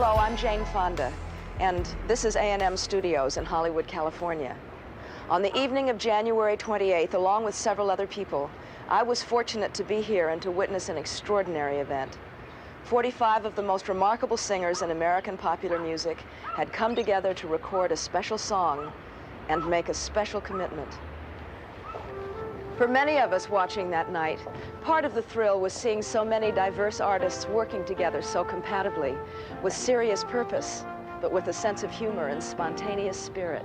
Hello, I'm Jane Fonda, and this is A&M Studios in Hollywood, California. On the evening of January 28th, along with several other people, I was fortunate to be here and to witness an extraordinary event. 45 of the most remarkable singers in American popular music had come together to record a special song and make a special commitment. For many of us watching that night, part of the thrill was seeing so many diverse artists working together so compatibly, with serious purpose, but with a sense of humor and spontaneous spirit.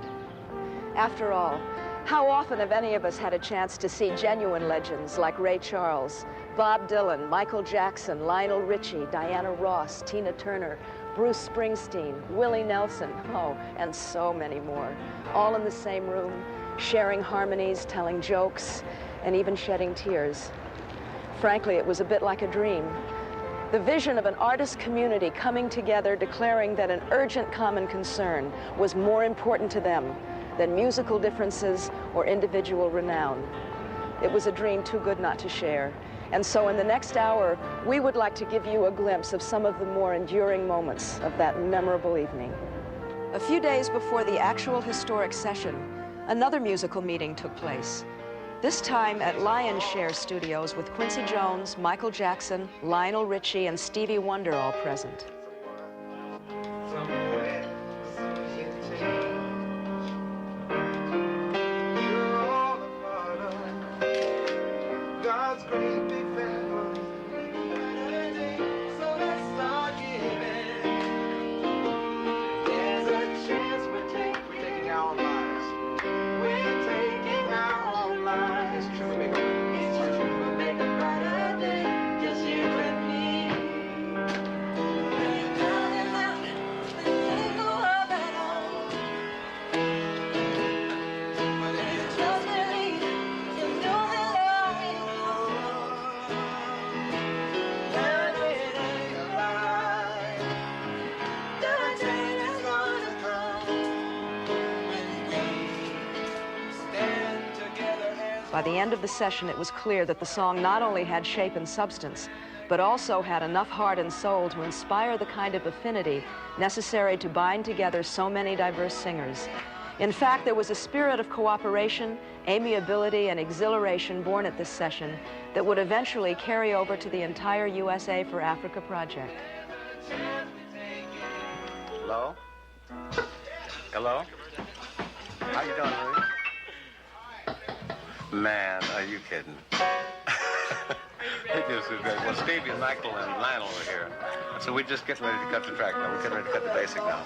After all, how often have any of us had a chance to see genuine legends like Ray Charles, Bob Dylan, Michael Jackson, Lionel Richie, Diana Ross, Tina Turner, Bruce Springsteen, Willie Nelson, oh, and so many more, all in the same room, sharing harmonies, telling jokes, and even shedding tears. Frankly, it was a bit like a dream. The vision of an artist community coming together, declaring that an urgent common concern was more important to them than musical differences or individual renown. It was a dream too good not to share. And so in the next hour, we would like to give you a glimpse of some of the more enduring moments of that memorable evening. A few days before the actual historic session, another musical meeting took place. This time at Lionshare Studios with Quincy Jones, Michael Jackson, Lionel Richie, and Stevie Wonder all present. By the end of the session, it was clear that the song not only had shape and substance, but also had enough heart and soul to inspire the kind of affinity necessary to bind together so many diverse singers. In fact, there was a spirit of cooperation, amiability, and exhilaration born at this session that would eventually carry over to the entire USA for Africa project. Hello? Hello? How you doing, Louie? Man, are you kidding? It just was great. Well, Stevie and Michael and Lionel were here. So we're just getting ready to cut the track now. We're getting ready to cut the basic now.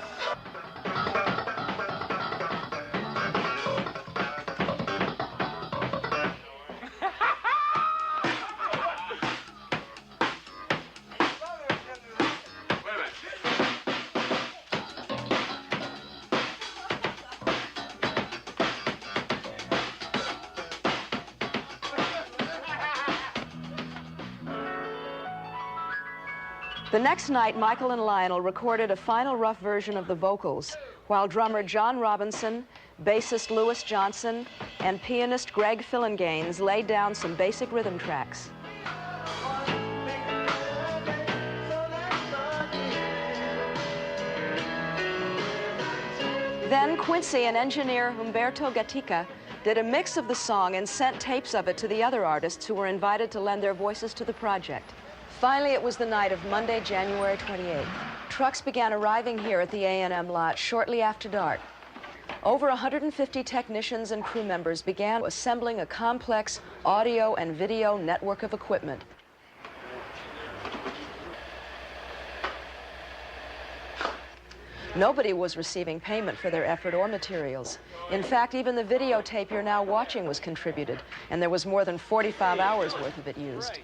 The next night, Michael and Lionel recorded a final rough version of the vocals, while drummer John Robinson, bassist Louis Johnson, and pianist Greg Phillinganes laid down some basic rhythm tracks. Then Quincy and engineer Humberto Gatica did a mix of the song and sent tapes of it to the other artists who were invited to lend their voices to the project. Finally, it was the night of Monday, January 28th. Trucks began arriving here at the A&M lot shortly after dark. Over 150 technicians and crew members began assembling a complex audio and video network of equipment. Nobody was receiving payment for their effort or materials. In fact, even the videotape you're now watching was contributed, and there was more than 45 hours worth of it used.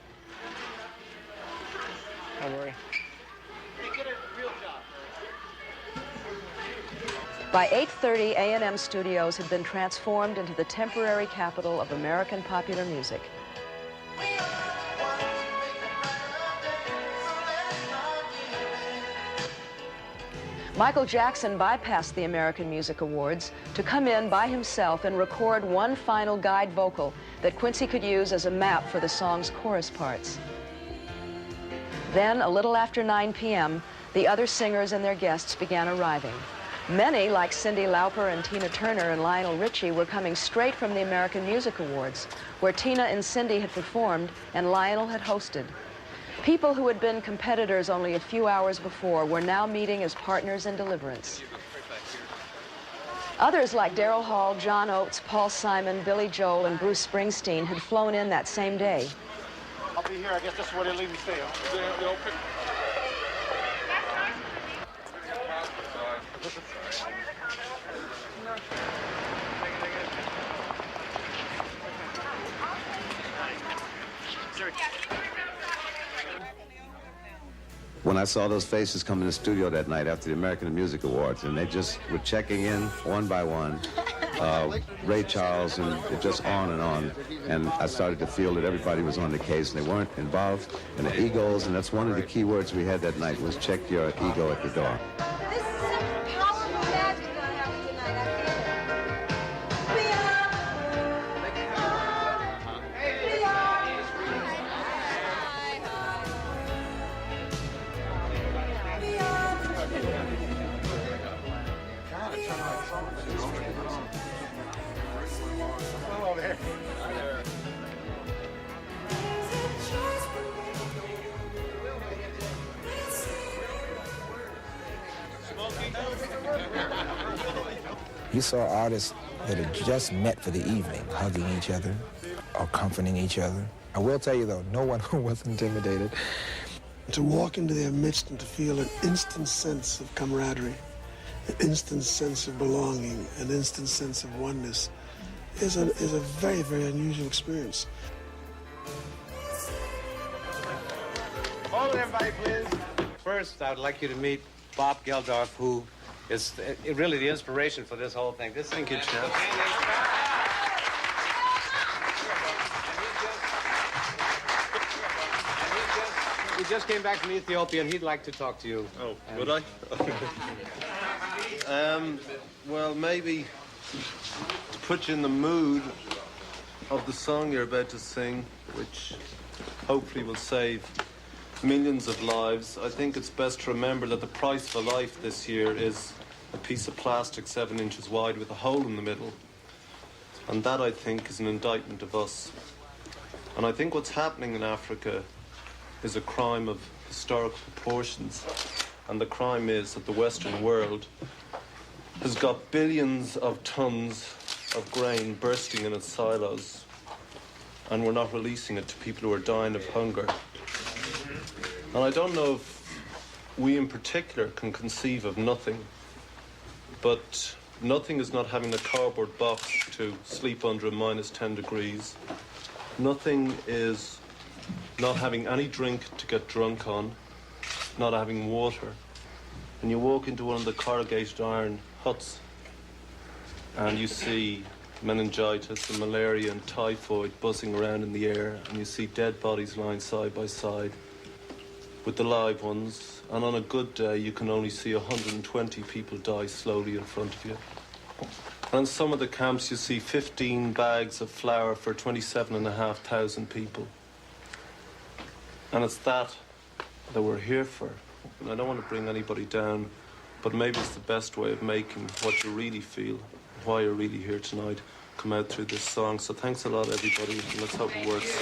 Don't worry. By 8:30, A&M Studios had been transformed into the temporary capital of American popular music. Michael Jackson bypassed the American Music Awards to come in by himself and record one final guide vocal that Quincy could use as a map for the song's chorus parts. Then, a little after 9 p.m., the other singers and their guests began arriving. Many, like Cyndi Lauper and Tina Turner and Lionel Richie, were coming straight from the American Music Awards, where Tina and Cyndi had performed and Lionel had hosted. People who had been competitors only a few hours before were now meeting as partners in deliverance. Others like Daryl Hall, John Oates, Paul Simon, Billy Joel, and Bruce Springsteen had flown in that same day. I'll be here. I guess that's where they leave me stay. When I saw those faces come in the studio that night after the American Music Awards, and they just were checking in one by one, Ray Charles, and it just on, and I started to feel that everybody was on the case, and they weren't involved in the egos, and that's one of the key words we had that night was check your ego at the door. This is such powerful magic I have tonight. You saw artists that had just met for the evening, hugging each other or comforting each other. I will tell you, though, no one was intimidated. To walk into their midst and to feel an instant sense of camaraderie, an instant sense of belonging, an instant sense of oneness is a very, very unusual experience. Hold it, everybody, please. First, I would like you to meet Bob Geldof, who is really the inspiration for this whole thing. Thank you, Chef. He just came back from Ethiopia, and he'd like to talk to you. Oh, would I? Well, maybe to put you in the mood of the song you're about to sing, which hopefully will save millions of lives, I think it's best to remember that the price for life this year is a piece of plastic 7 inches wide with a hole in the middle. And that, I think, is an indictment of us. And I think what's happening in Africa is a crime of historical proportions. And the crime is that the Western world has got billions of tons of grain bursting in its silos, and we're not releasing it to people who are dying of hunger. And I don't know if we in particular can conceive of nothing, but nothing is not having a cardboard box to sleep under at -10 degrees. Nothing is not having any drink to get drunk on, not having water. And you walk into one of the corrugated iron huts and you see meningitis and malaria and typhoid buzzing around in the air, and you see dead bodies lying side by side with the live ones, and on a good day you can only see 120 people die slowly in front of you. And in some of the camps you see 15 bags of flour for 27,500 people. And it's that we're here for. And I don't want to bring anybody down, but maybe it's the best way of making what you really feel, why you're really here tonight, come out through this song. So thanks a lot, everybody, and let's hope it works.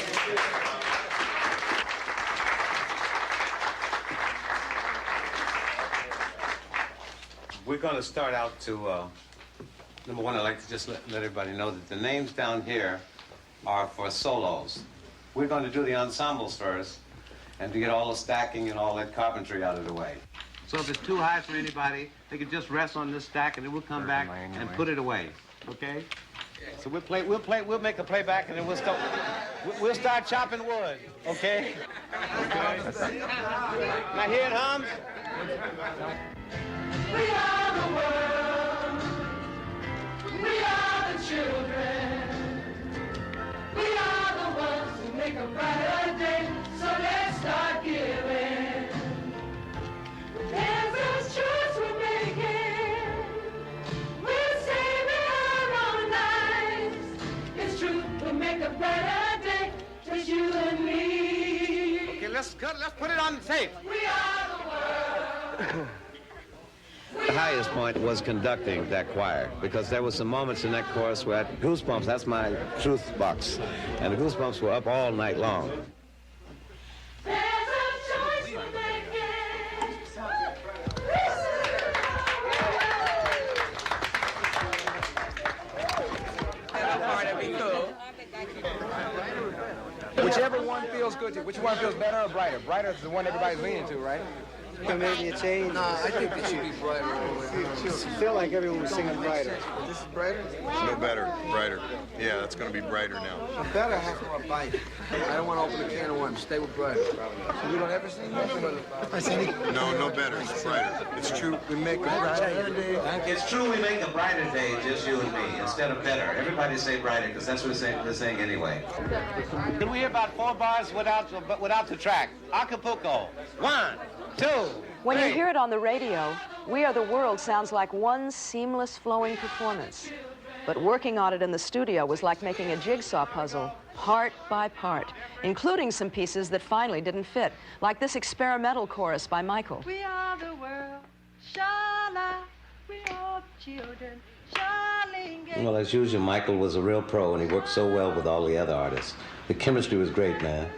We're going to start out to, number one, I'd like to just let everybody know that the names down here are for solos. We're going to do the ensembles first, and to get all the stacking and all that carpentry out of the way. So if it's too high for anybody, they can just rest on this stack, and then we'll come back and put it away. Okay? So we'll make a playback, and then we'll start chopping wood. Okay? Okay. Now hear it hums? We are the world. We are the children. We are the ones who make a brighter day. So let's start giving. Every choice we're making, we're saving our own lives. It's true, we'll make a brighter day. Just you and me. Okay, let's put it on tape. We are the world. The highest point was conducting that choir, because there were some moments in that chorus where I had goosebumps. That's my truth box. And the goosebumps were up all night long. There's a choice we're making. Whichever one feels good to you. Which one feels better or brighter? Brighter is the one everybody's leaning to, right? Maybe a change. No, I think it should be brighter. I feel like everyone was singing brighter. This is brighter? No better, brighter. Yeah, that's going to be brighter now. Better has more bite. I don't want to open a can of worms. Stay with brighter. So we don't ever sing that? No better. It's brighter. It's true. We make a brighter day. It's true we make a brighter day, just you and me, instead of better. Everybody say brighter, because that's what they're saying anyway. Can we hear about 4 bars without the track? Acapulco. 1, 2, When you 3. hear it on the radio, We Are the World sounds like one seamless, flowing performance. But working on it in the studio was like making a jigsaw puzzle, part by part, including some pieces that finally didn't fit, like this experimental chorus by Michael. We are the world, shala, we are the children, shalinga. Well, as usual, Michael was a real pro, and he worked so well with all the other artists. The chemistry was great, man.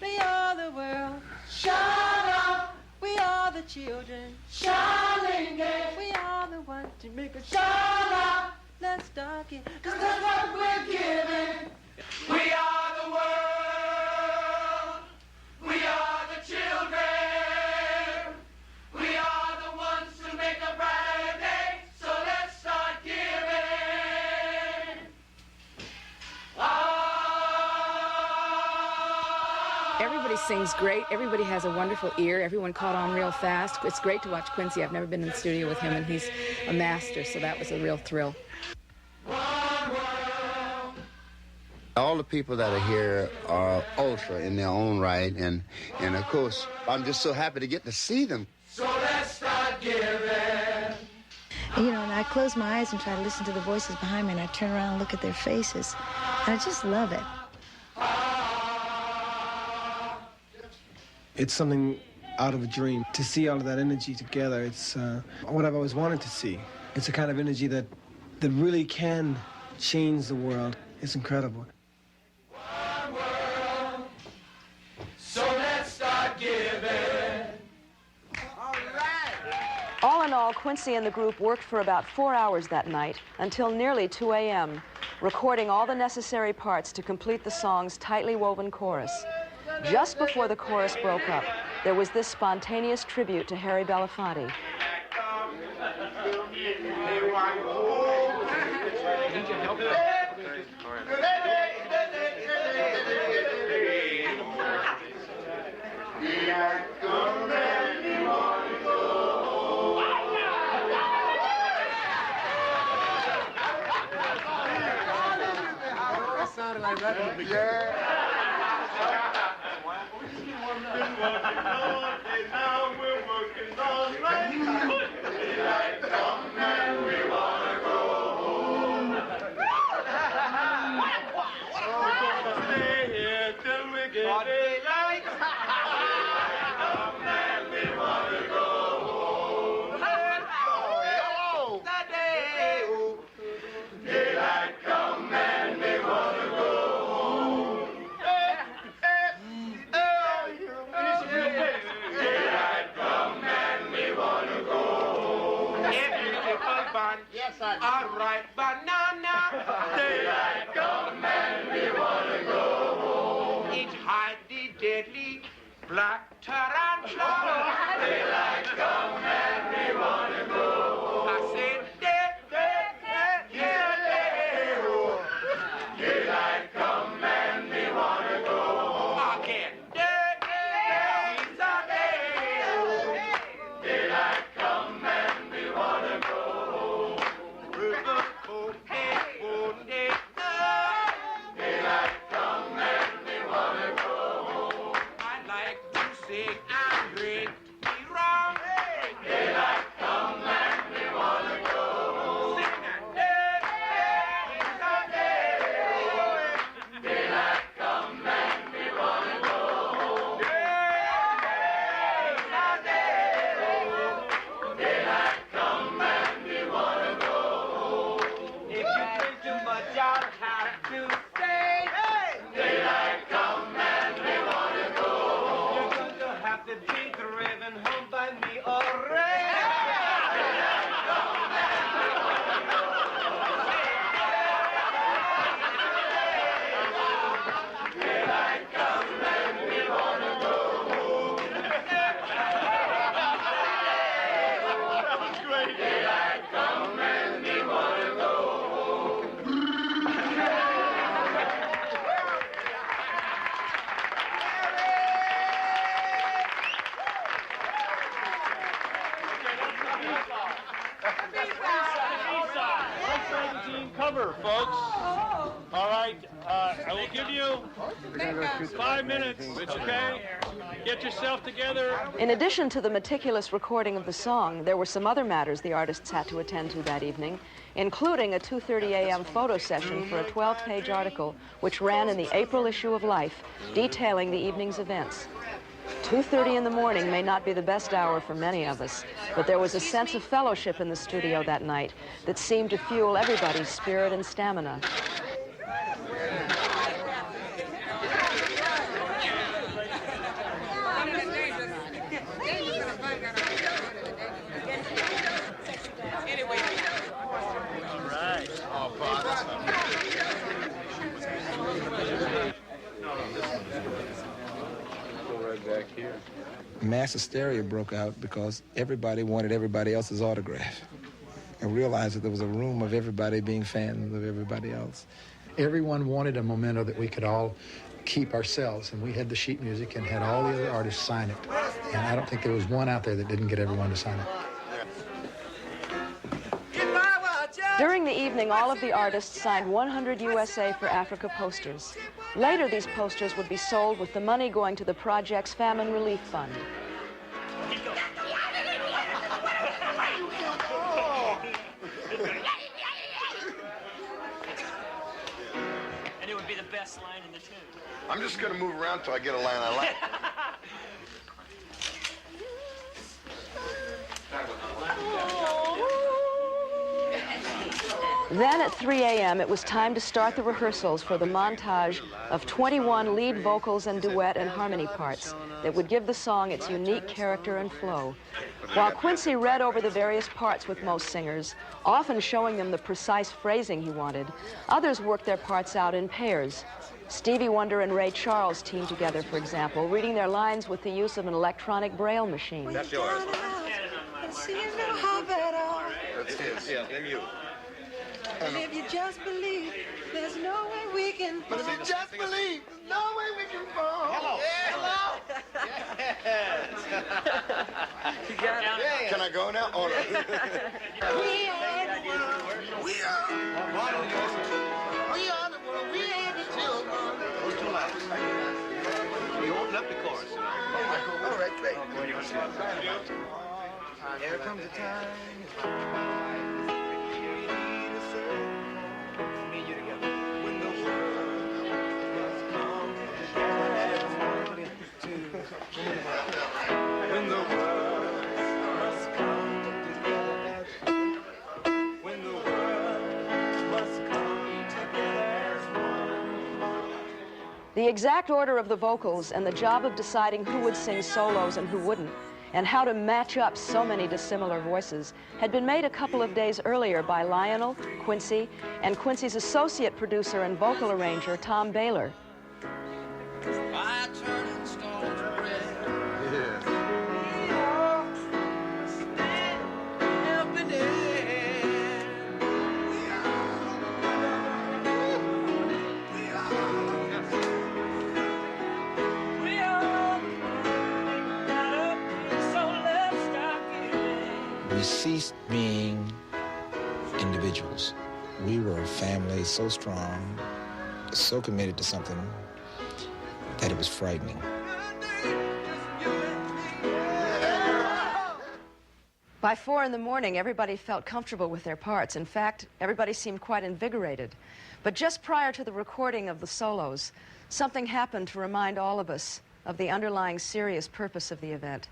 We are the world, shala, we are the children, shalinga. We are the ones to make a shala. Let's start it, 'cause that's what we're giving. We are the world, we are the children, we are the ones to make a brighter day, so let's start giving. Everybody sings great. Everybody has a wonderful ear. Everyone caught on real fast. It's great to watch Quincy. I've never been in the studio with him, and he's a master, so that was a real thrill. All the people that are here are ultra in their own right, and of course, I'm just so happy to get to see them. So let's start giving. You know, and I close my eyes and try to listen to the voices behind me, and I turn around and look at their faces, and I just love it. It's something out of a dream. To see all of that energy together, it's what I've always wanted to see. It's a kind of energy that really can change the world. It's incredible. So let's start giving. All in all, Quincy and the group worked for about 4 hours that night, until nearly 2 a.m., recording all the necessary parts to complete the song's tightly woven chorus. Just before the chorus broke up, there was this spontaneous tribute to Harry Belafonte. That sounded like that at the beginning. Now we're working all night. Daylight come and we wanna go home. Stay here till we get daylight. Come and we wanna go home. Daylight come and we wanna go home. Daylight come and we wanna go home. Beautiful bun. Yes, I do. All right, banana. Daylight come and we wanna go home. It's hide the deadly black tarantula. Daylight come and we wanna go home. I said daylight come and we wanna go home. Again. Daylight come and we wanna go home. Daylight come and we wanna go home. I like to sing and drink me rum. Daylight what y'all have to say. Daylight come and we wanna go home. You're going to have to be driven home by me already. Daylight come and we wanna go home. Daylight come and we wanna go home. Daylight come and we wanna go home. Cover, folks. All right, I will give you 5 minutes, okay? Get yourself together. In addition to the meticulous recording of the song, there were some other matters the artists had to attend to that evening, including a 2:30 a.m. photo session for a 12-page article which ran in the April issue of Life, detailing the evening's events. 2:30 in the morning may not be the best hour for many of us, but there was a sense of fellowship in the studio that night that seemed to fuel everybody's spirit and stamina. Back here. Mass hysteria broke out because everybody wanted everybody else's autograph. I realized that there was a room of everybody being fans of everybody else. Everyone wanted a memento that we could all keep ourselves, and we had the sheet music and had all the other artists sign it. And I don't think there was one out there that didn't get everyone to sign it. During the evening, all of the artists signed 100 USA for Africa posters. Later, these posters would be sold with the money going to the project's Famine Relief Fund. And it would be the best line in the tune. I'm just going to move around till I get a line I like. Then at 3 a.m., it was time to start the rehearsals for the montage of 21 lead vocals and duet and harmony parts that would give the song its unique character and flow. While Quincy read over the various parts with most singers, often showing them the precise phrasing he wanted, others worked their parts out in pairs. Stevie Wonder and Ray Charles teamed together, for example, reading their lines with the use of an electronic braille machine. That's yours. That's his. Yeah, then you. And if you just believe, there's no way we can fall. But if you just believe, there's no way we can fall. Hello. Yeah, hello. Yes. You got it. Yeah. Can I go now? Oh, no. We are the world. We are. We are the world. We are the children. Those two lines. You open up the chorus. All right, great. There comes a time. When the world must come together, when the world must come together as one. The exact order of the vocals and the job of deciding who would sing solos and who wouldn't, and how to match up so many dissimilar voices, had been made a couple of days earlier by Lionel, Quincy, and Quincy's associate producer and vocal arranger, Tom Baylor. By turning stone to bread. Every day. We are. So let's start giving. We ceased being individuals. We were a family so strong, so committed to something that it was frightening. By 4 in the morning, everybody felt comfortable with their parts. In fact, everybody seemed quite invigorated. But just prior to the recording of the solos, something happened to remind all of us of the underlying serious purpose of the event.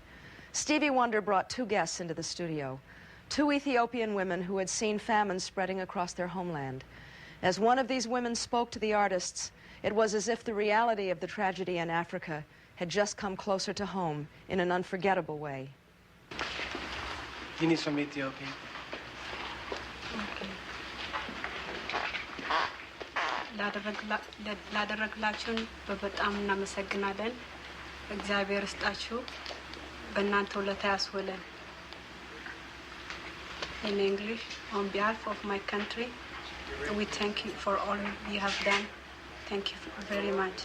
Stevie Wonder brought 2 guests into the studio, 2 Ethiopian women who had seen famine spreading across their homeland. As one of these women spoke to the artists, it was as if the reality of the tragedy in Africa had just come closer to home in an unforgettable way. Guineas from Ethiopia. ላደረግላችሁን በጣም እናመሰግናለን። እግዚአብሔር ይስጣችሁ፣ በእናንተ ውለታ ያስውለን። In English, on behalf of my country, we thank you for all you have done. Thank you very much.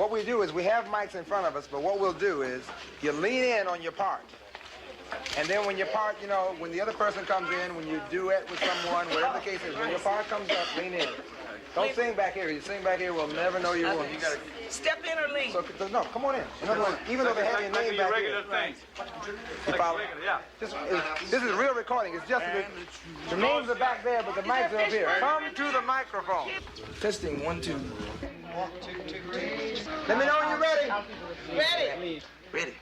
What we do is we have mics in front of us, but what we'll do is you lean in on your part. And then when your part, you know, when the other person comes in, when you duet with someone, whatever the case is, when your part comes up, lean in. Don't sing back here. You sing back here, we'll never know your voice. You gotta step in or lean. So, no, come on in. In other words, even though they have your name back here. You follow? This is real recording. It's just the names are back there, but the mics are up here. Come to the microphone. Testing, 1, 2. Let me know when you're ready. Ready. Ready.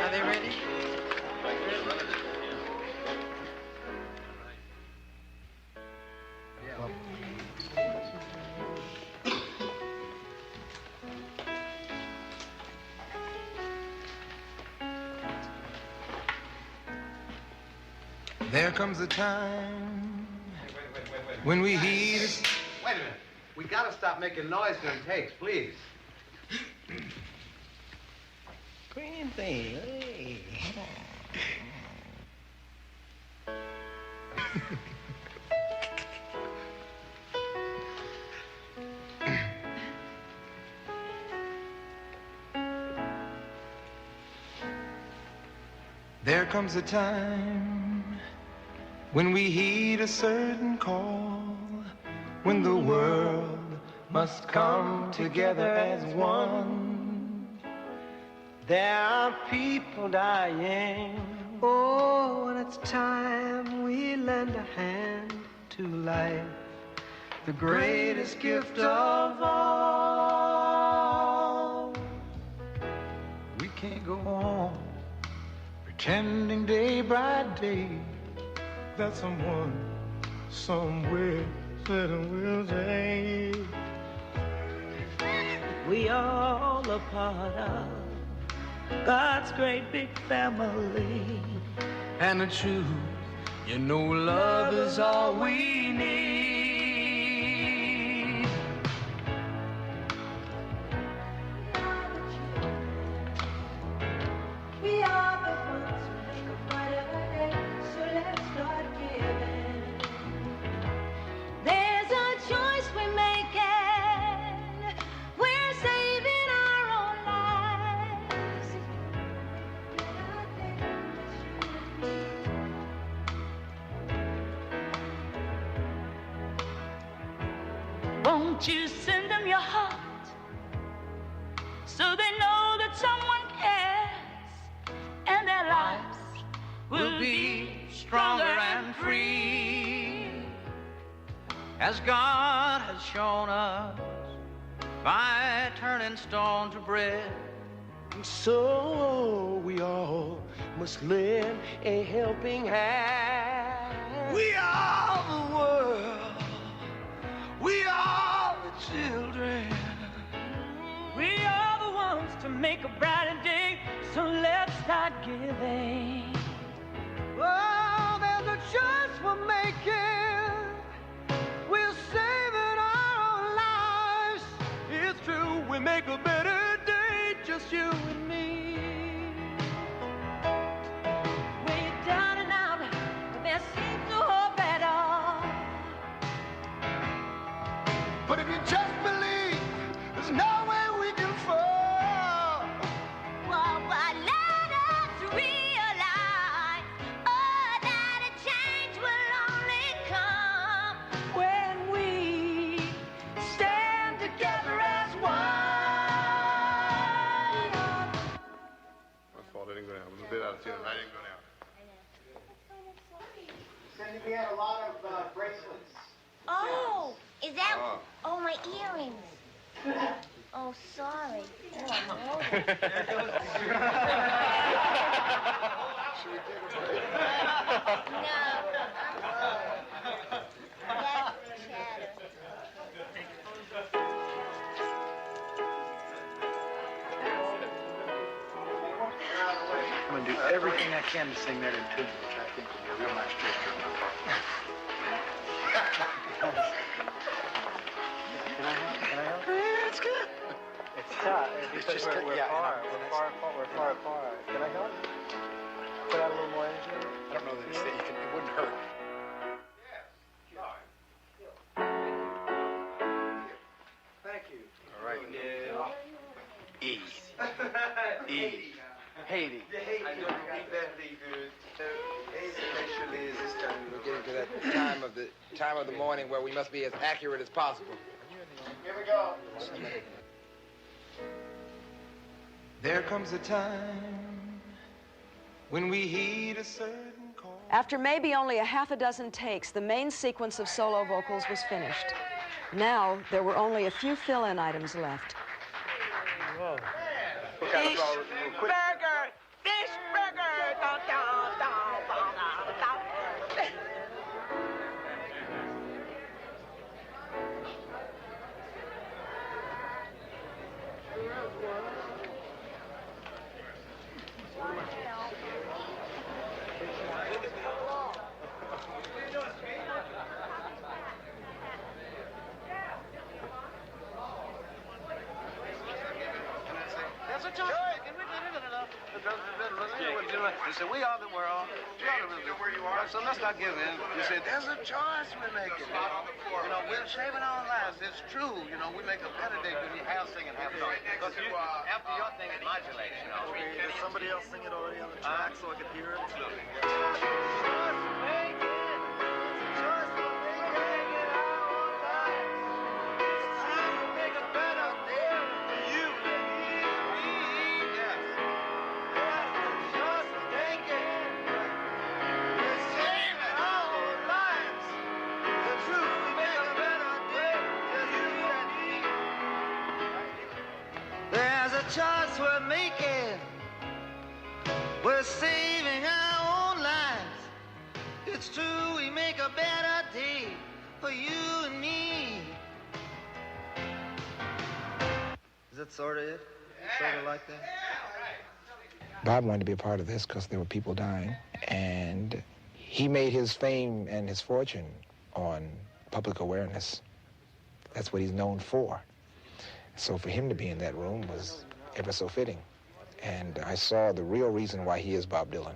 Are they ready? There comes a time when we heed. Wait a minute. We gotta stop making noise during takes, please. Green thing. Hey. There comes a time when we heed a certain call, when the world must come together as one. There are people dying. Oh, and it's time we lend a hand to life, the greatest gift of all. We can't go on pretending day by day that someone somewhere said we'll say. We all a part of God's great big family. And the truth, you know, love is all we need. We are the ones who make a brighter day, so let's start giving. There's a choice we're making. We're saving our own lives. Won't you send them your heart so they know that someone cares and their lives will be stronger and free, as God has shown us by turning stone to bread. So we all must lend a helping hand. We are the world. We are the children. We are the ones to make a brighter day, so let's start giving. Oh, there's a choice we're making. We're saving our own lives. It's true, we make a better day, just you and me. We're down and out, but there seems no hope at all. But if you just believe, there's no way we can fall. And we had a lot of bracelets. Oh, is that? Oh, my earrings. Oh, sorry. Oh, I'm old. Should we take a break? No. That's chatter. I'm going to do everything I can to sing that in tune, which I think will be a real nice gesture on my part. Can I help? Yeah, it's good. It's tough. It's just we're far apart. Can I help? Put out a little more energy? I don't know that it wouldn't hurt. Thank you. All right. Yeah. Easy. Easy. Haiti. I know you beat that pretty good. Especially is this time we're getting to that time of the morning where we must be as accurate as possible. Here we go. There comes a time when we heed a certain call. After maybe only a half a dozen takes, the main sequence of solo vocals was finished. Now, there were only a few fill-in items left. Whoa. Fish burger! Fish burger! Da, da, da, da, da. There's a choice. You say, we are the world. We are the world. Where you are. So let's not give in. You say, there's a choice we're making. You know, we're saving our lives. It's true. You know, we make a better day when you have singing, half song. Because after your thing, it modulates, you know. Did somebody else sing it already on the track so I could hear it? There's a choice we're making. We're saving our own lives. It's true, we make a better day for you and me. Is that sort of it? Sort of like that? Bob wanted to be a part of this because there were people dying, and he made his fame and his fortune on public awareness. That's what he's known for. So for him to be in that room was ever so fitting. And I saw the real reason why he is Bob Dylan.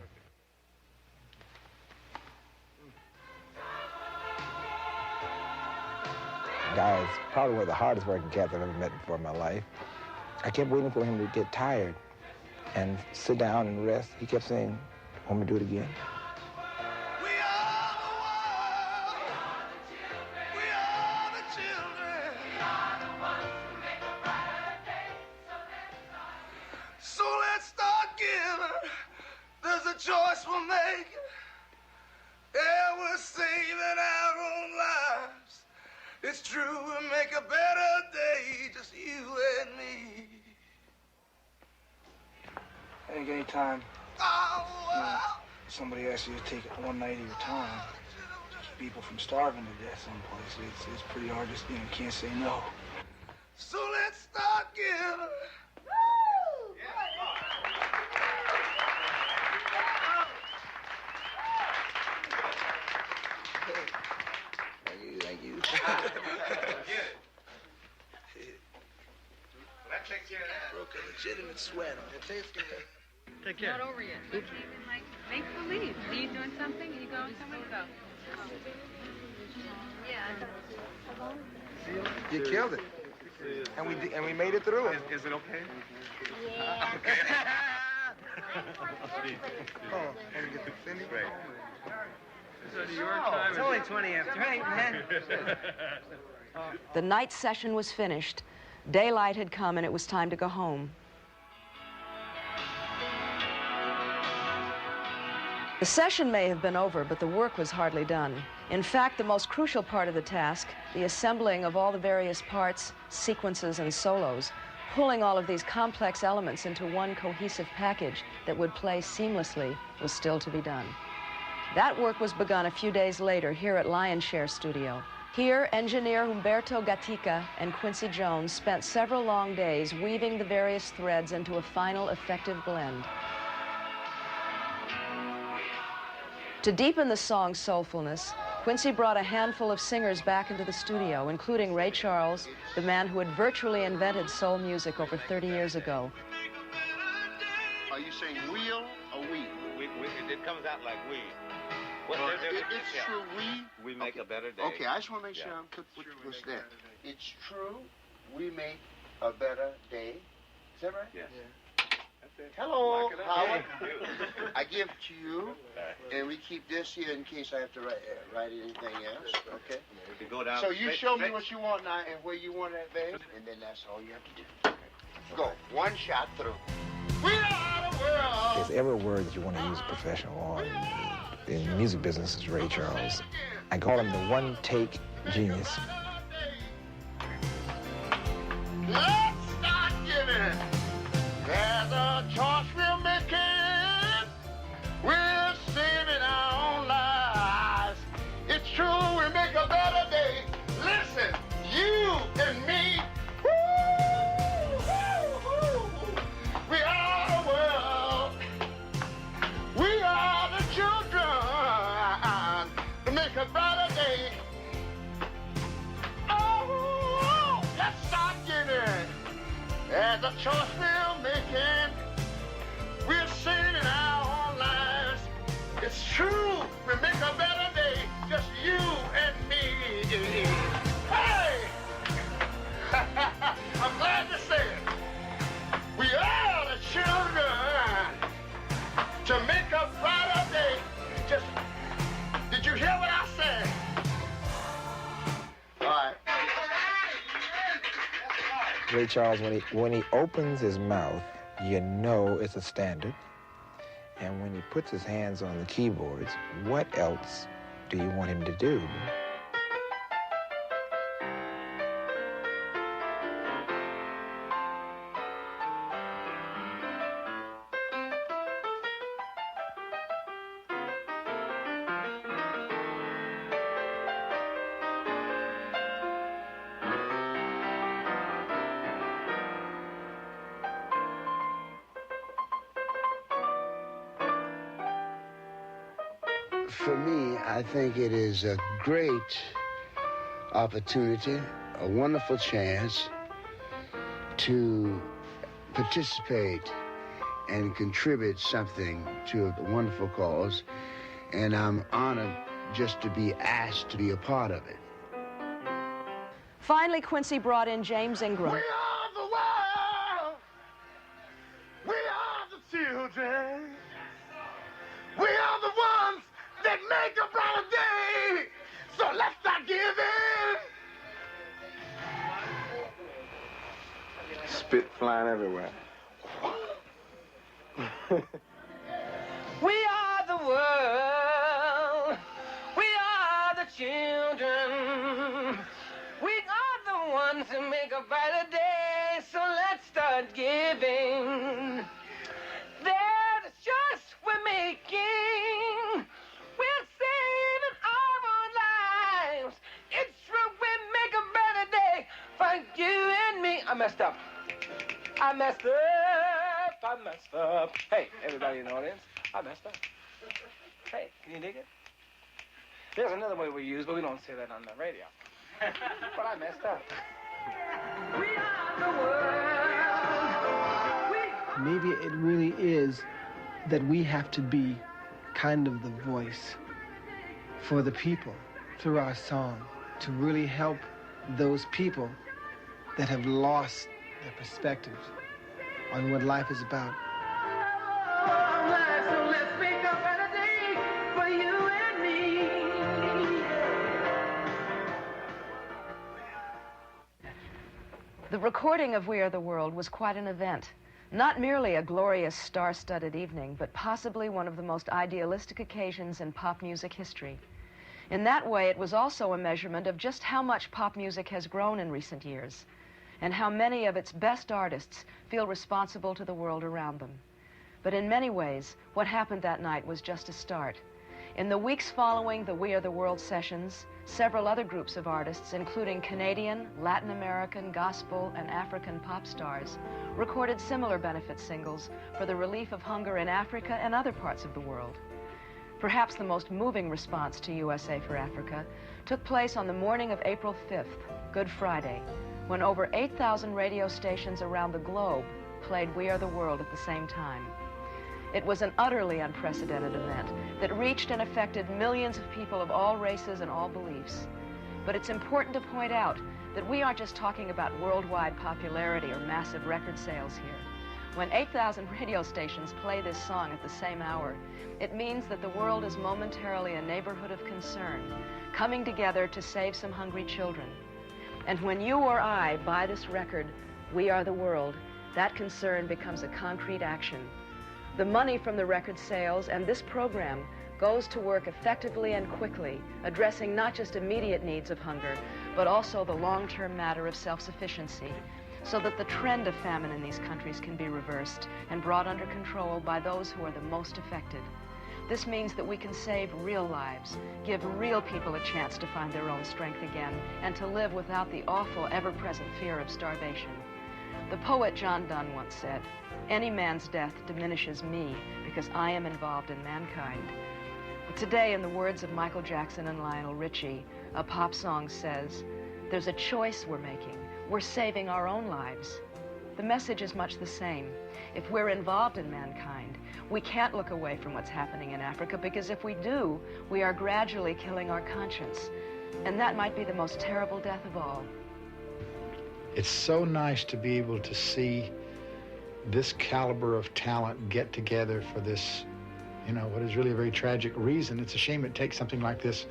The guy is probably one of the hardest working cats I've ever met before in my life. I kept waiting for him to get tired and sit down and rest. He kept saying, "Want me to do it again?" So let's start giving. There's a choice we're making. Yeah, we're saving our own lives. It's true, we'll make a better day, just you and me. I think any time somebody asks you to take one night of your time, keep people from starving to death someplace, it's pretty hard to, you can't say no. So let's start giving. Thank you. That takes care of that. Broke a legitimate sweat. It tastes good. Take care. Not over yet. Make believe. Are you doing something? Are you going somewhere? Go. Yeah. You killed it. And we made it through it. Is it okay? Yeah. Okay. Oh, and get the Cindy. Great. It's only 20 after 8, man. The night session was finished. Daylight had come and it was time to go home. The session may have been over, but the work was hardly done. In fact, the most crucial part of the task, the assembling of all the various parts, sequences, and solos, pulling all of these complex elements into one cohesive package that would play seamlessly, was still to be done. That work was begun a few days later here at Lionshare Studio. Here, engineer Humberto Gatica and Quincy Jones spent several long days weaving the various threads into a final effective blend. To deepen the song's soulfulness, Quincy brought a handful of singers back into the studio, including Ray Charles, the man who had virtually invented soul music over 30 years ago. Are you saying wheel or we? It comes out like we. It's true we make a better day. Okay, I just want to make sure I'm put what's there. It's true we make a better day. Is that right? Yes. Hello, Howard. I give it to you, and we keep this here in case I have to write anything else. Okay. We can go down. So you show me what you want now and where you want it, babe, and then that's all you have to do. Okay. Go. One shot through. We are the world. There's every word that you want to use a professional on. In the music business is Ray Charles. I call him the one-take genius. Let's start giving. There's a choice we're making. We're saving our own lives. It's true, we make a better day. Listen, you and me. Woo, woo, woo. We are the world. We are the children to make a better day. Oh, let's start giving. There's a choice we're making. We're saving our own lives. It's true, we make a better day. Just you and me. Hey! I'm glad to say it. We are the children to make a brighter day. Just, did you hear what I said? All right. Ray Charles, when he opens his mouth, you know it's a standard. And when he puts his hands on the keyboards, what else do you want him to do? For me, I think it is a great opportunity, a wonderful chance to participate and contribute something to a wonderful cause. And I'm honored just to be asked to be a part of it. Finally, Quincy brought in James Ingram. We are the world. We are the children. We are the ones that make a brighter day. So let's start giving. Spit flying everywhere. We are the world. We are the children. We are the ones who make a brighter day. So let's start giving. There's a choice we're making. We're saving our own lives. It's true, we make a better day for you and me. I messed up. I messed up. Hey, everybody in the audience, I messed up. Hey, can you dig it? There's another way we use, but we don't say that on the radio. But I messed up. We are the world. Maybe it really is that we have to be kind of the voice for the people through our song to really help those people that have lost their perspective on what life is about. So let's make a better day for you and me. The recording of We Are the World was quite an event. Not merely a glorious star-studded evening, but possibly one of the most idealistic occasions in pop music history. In that way, it was also a measurement of just how much pop music has grown in recent years, and how many of its best artists feel responsible to the world around them. But in many ways, what happened that night was just a start. In the weeks following the We Are the World sessions, several other groups of artists, including Canadian, Latin American, gospel, and African pop stars, recorded similar benefit singles for the relief of hunger in Africa and other parts of the world. Perhaps the most moving response to USA for Africa took place on the morning of April 5th, Good Friday, when over 8,000 radio stations around the globe played We Are the World at the same time. It was an utterly unprecedented event that reached and affected millions of people of all races and all beliefs. But it's important to point out that we aren't just talking about worldwide popularity or massive record sales here. When 8,000 radio stations play this song at the same hour, it means that the world is momentarily a neighborhood of concern, coming together to save some hungry children. And when you or I buy this record, We Are the World, that concern becomes a concrete action. The money from the record sales and this program goes to work effectively and quickly, addressing not just immediate needs of hunger, but also the long-term matter of self-sufficiency, so that the trend of famine in these countries can be reversed and brought under control by those who are the most affected. This means that we can save real lives, give real people a chance to find their own strength again, and to live without the awful, ever-present fear of starvation. The poet John Donne once said, "Any man's death diminishes me because I am involved in mankind." But today, in the words of Michael Jackson and Lionel Richie, a pop song says, "There's a choice we're making. We're saving our own lives." The message is much the same. If we're involved in mankind, we can't look away from what's happening in Africa, because if we do, we are gradually killing our conscience. And that might be the most terrible death of all. It's so nice to be able to see this caliber of talent get together for this, what is really a very tragic reason. It's a shame it takes something like this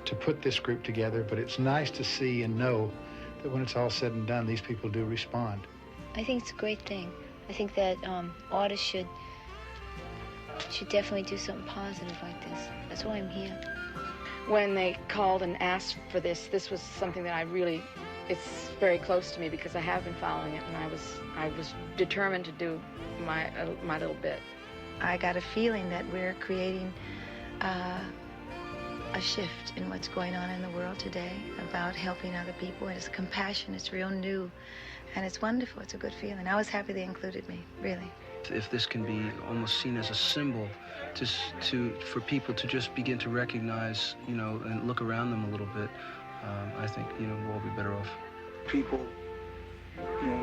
to put this group together, but it's nice to see and know that when it's all said and done, these people do respond. I think it's a great thing. I think that artists should definitely do something positive like this. That's why I'm here. When they called and asked for this was something that it's very close to me because I have been following it, and I was determined to do my little bit. I got a feeling that we're creating a shift in what's going on in the world today about helping other people. And it's compassion, it's real new, and it's wonderful. It's a good feeling. I was happy they included me, really. If this can be almost seen as a symbol for people to just begin to recognize, and look around them a little bit, I think, we'll all be better off. People,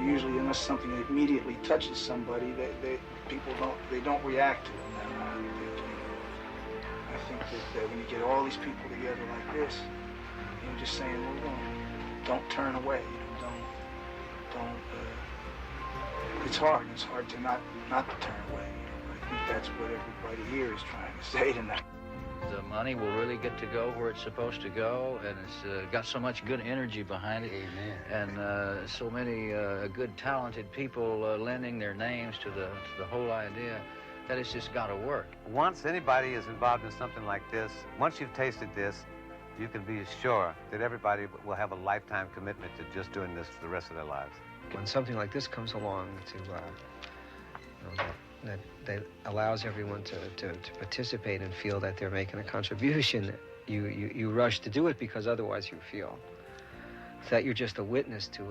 usually unless something immediately touches somebody, people don't react to it. I think that when you get all these people together like this, you're just saying, well, don't turn away. Don't. It's hard. It's hard to not to turn away. I think that's what everybody here is trying to say tonight. The money will really get to go where it's supposed to go, and it's got so much good energy behind it. Amen. And so many good, talented people lending their names to the whole idea that it's just got to work. Once anybody is involved in something like this, once you've tasted this, you can be sure that everybody will have a lifetime commitment to just doing this for the rest of their lives. When something like this comes along that allows everyone to participate and feel that they're making a contribution, you rush to do it, because otherwise you feel that you're just a witness to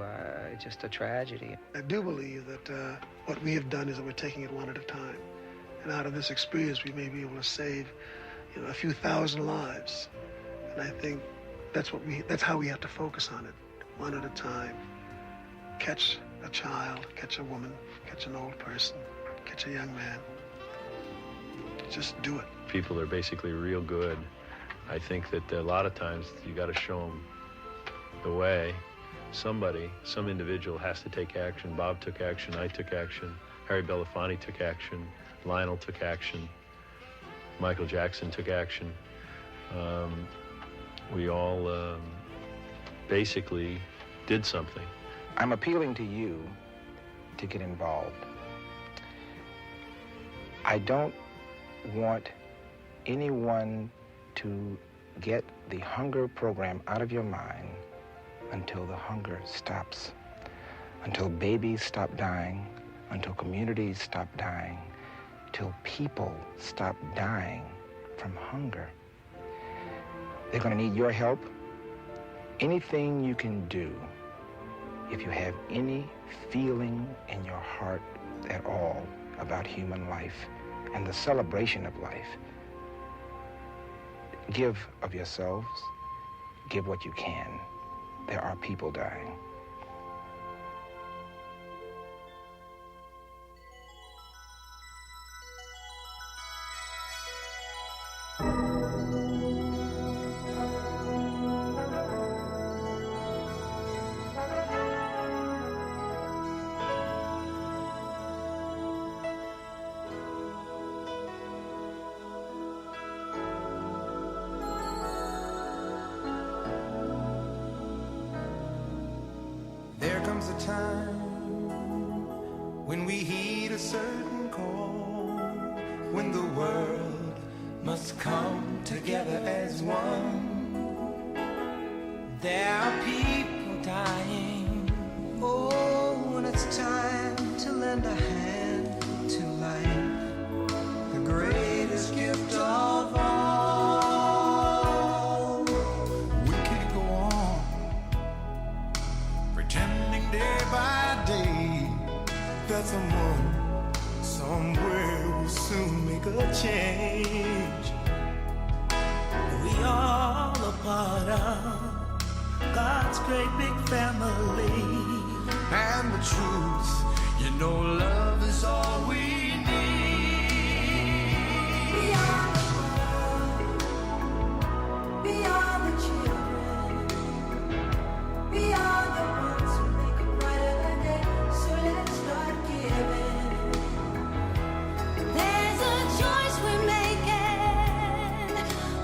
just a tragedy. I do believe that what we have done is that we're taking it one at a time. And out of this experience, we may be able to save a few thousand lives. And I think that's how we have to focus on it, one at a time. Catch a child, catch a woman, catch an old person, catch a young man. Just do it. People are basically real good. I think that a lot of times you got to show them the way. Some individual has to take action. Bob took action, I took action, Harry Belafonte took action, Lionel took action, Michael Jackson took action. We all basically did something. I'm appealing to you to get involved, I don't want anyone to get the hunger program out of your mind until the hunger stops, until babies stop dying, until communities stop dying, till people stop dying from hunger. They're going to need your help. Anything you can do, if you have any feeling in your heart at all about human life and the celebration of life, give of yourselves, give what you can. There are people dying. There comes a time when we heed a certain call, when the world must come together as one. There are people dying. Oh, and it's time to lend a hand to life, the greatest gift of all. We can't go on pretending day by day that someone somewhere will soon make a change. We all a part of God's great big family, and the truth, you know, love is all we need. We are the world, we are the children, we are the ones who make a brighter day, so let's start giving. There's a choice we're making,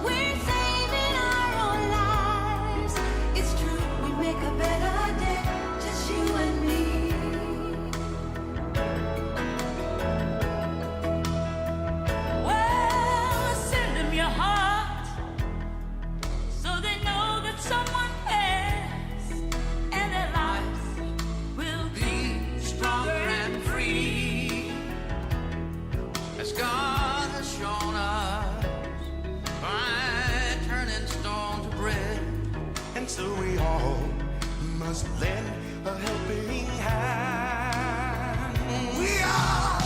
we're saving our own lives. It's true, we make a better day, just you and me. Well, send them your heart, so they know that someone cares, and their lives will be stronger and free, As God has shown us by turning stone to bread. And so we all must lend a helping hand. We are